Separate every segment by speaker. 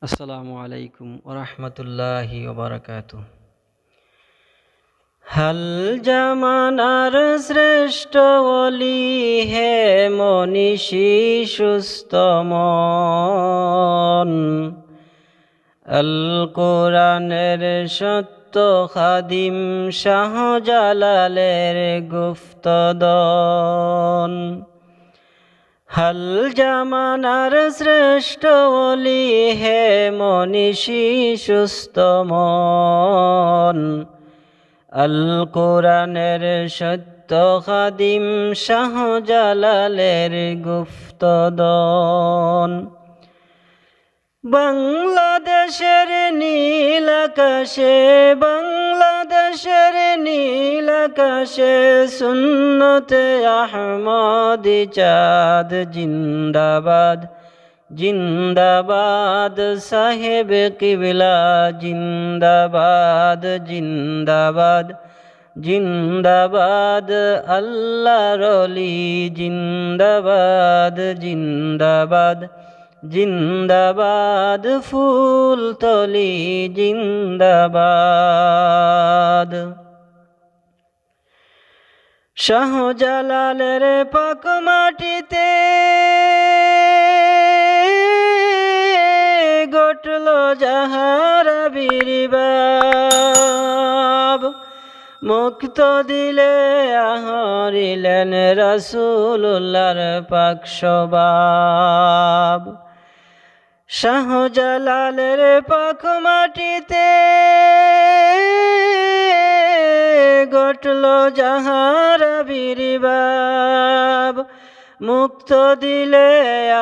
Speaker 1: আসসালামু আলাইকুম ওয়া রাহমাতুল্লাহি ওয়া বারাকাতুহু। হাল জামানার শ্রেষ্ঠ ওলি হে মনীষী সুস্থ মন, আল কোরআনের সত্য খাদিম শাহজালালের গুপ্তধন। হাল জামানার শ্রেষ্ঠ ওলি হে মনীষী সুস্থ মন, আল কোরআনের সত্য খাদিম শাহজালালের গুপ্তধন। বাংলাদেশের নীল আকাশে, বাংলাদেশের নীল আকাশে সুন্নতে আহমদি চাঁদ জিন্দাবাদ, জিন্দাবাদ সাহেব কিবলা জিন্দাবাদ, জিন্দাবাদ জিন্দাবাদ আল্লাহর ওলি জিন্দাবাদ, জিন্দাবাদ জিন্দাবাদ ফুলতলি জিন্দাবাদ। শাহজালালের পাক মাটিতে ঘটল যাহার আবির্ভাব, মুক্ত দিলে আহরিলেন রাসূলুল্লাহর পাক স্বভাব। শাহজালালের পাক মাটিতে ঘটল যাহার আবির্ভাব, মুক্ত দিলে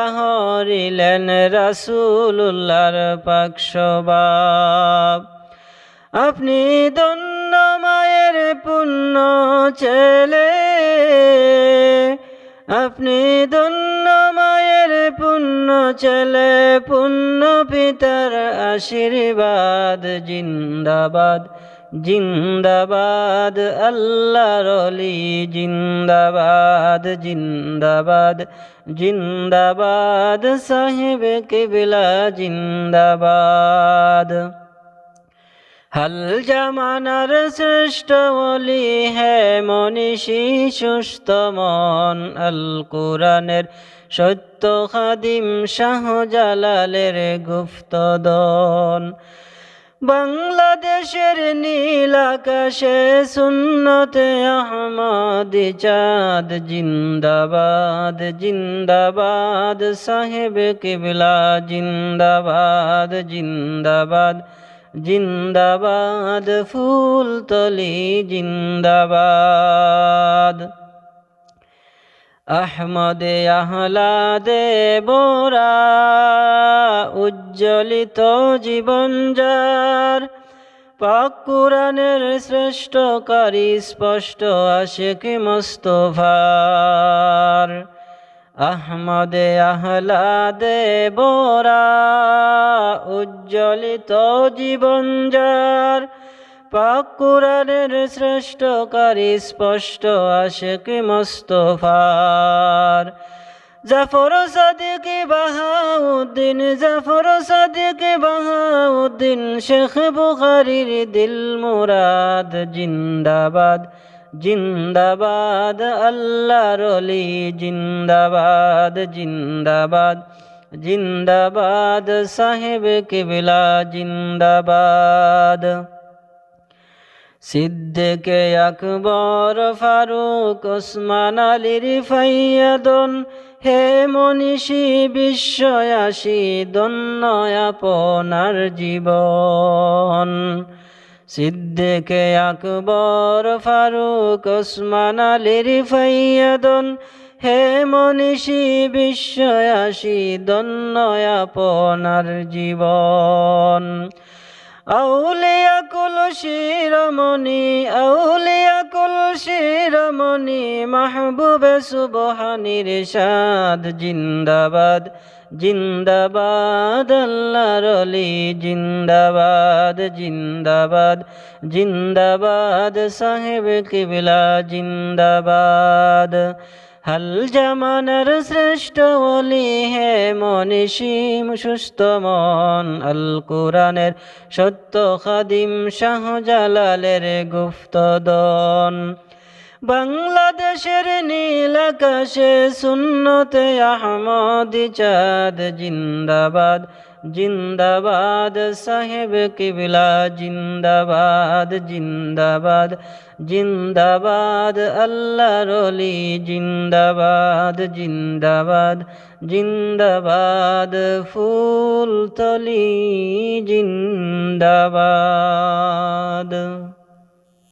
Speaker 1: আহরিলেন রাসূলুল্লাহর পাক স্বভাব। আপনি ধন্য মায়ের পুণ্য ছেলে, আপনি ধন্য মায়ের পুণ্য ছেলে, পুণ্য পিতার আশীর্বাদ জিন্দাবাদ, জিন্দাবাদ আল্লাহর ওলি জিন্দাবাদ, জিন্দাবাদ জিন্দাবাদ সাহেব কিবলা জিন্দাবাদ। হাল জামানার শ্রেষ্ঠ ওলি হে মনীষী সুস্থ মন, আল কোরআনের সত্য খাদিম শাহজালালের গুপ্তধন। বাংলাদেশের নীল আকাশে সুন্নতে আহমদি চাঁদ জিন্দাবাদ, জিন্দাবাদ সাহেব কিবলা জিন্দাবাদ, জিন্দাবাদ জিন্দাবাদ ফুলতলি জিন্দাবাদ। আহমদে আহলাদে বোরা উজ্জ্বলিত জীবন যার, পাক কুরআনের শ্রেষ্ঠকারী স্পষ্ট আশিক মুস্তাফার। আহমদে আহলাদে বোরা উজ্জ্বলিত জীবন যার, পাক কুরআনের শ্রেষ্ঠকারী স্পষ্ট আশিক মুস্তাফার। জাফর সাদিক বাহাউদ্দিন, জাফর সাদিক বাহাউদ্দিন শেখ বুখারীর দিল মুরাদ জিন্দাবাদ, জিন্দাবাদ আল্লাহর ওলি জিন্দাবাদ, জিন্দাবাদ জিন্দাবাদ সাহেব কিবলা জিন্দাবাদ। সিদ্দিকে আকবর ফারুক ওসমান আলীর ফাইয়াদন, হে মনীষী বিশ্বয়াসী ধন্য আপনার জীবন। সিদ্দিকে আকবর ফারুক ওসমান আলীর ফাইয়াদন, হে মনীষী বিশ্বয়াসী ধন্য আপনার জীবন। আউলিয়া কুল শিরোমণি, আউলিয়া কুল শিরোমণি মাহবুবে সুবহানির শাদ জিন্দাবাদ, জিন্দাবাদ আল্লাহর ওলি জিন্দাবাদ, জিন্দাবাদ জিন্দাবাদ সাহেব কিবলা জিন্দাবাদ। হাল জামানার শ্রেষ্ঠ ওলি হে মনীষী সুস্থ মন, আল কোরআনের সত্য খাদিম শাহজালালের গুপ্তধন। বাংলাদেশের নীল আকাশে সুন্নতে আহমদি চাঁদ জিন্দাবাদ জিন্দাবাদ, সাহেব কিবলা জিন্দাবাদ জিন্দাবাদ জিন্দাবাদ, আল্লাহর ওলি জিন্দাবাদ জিন্দাবাদ জিন্দাবাদ, ফুলতলি জিন্দাবাদ।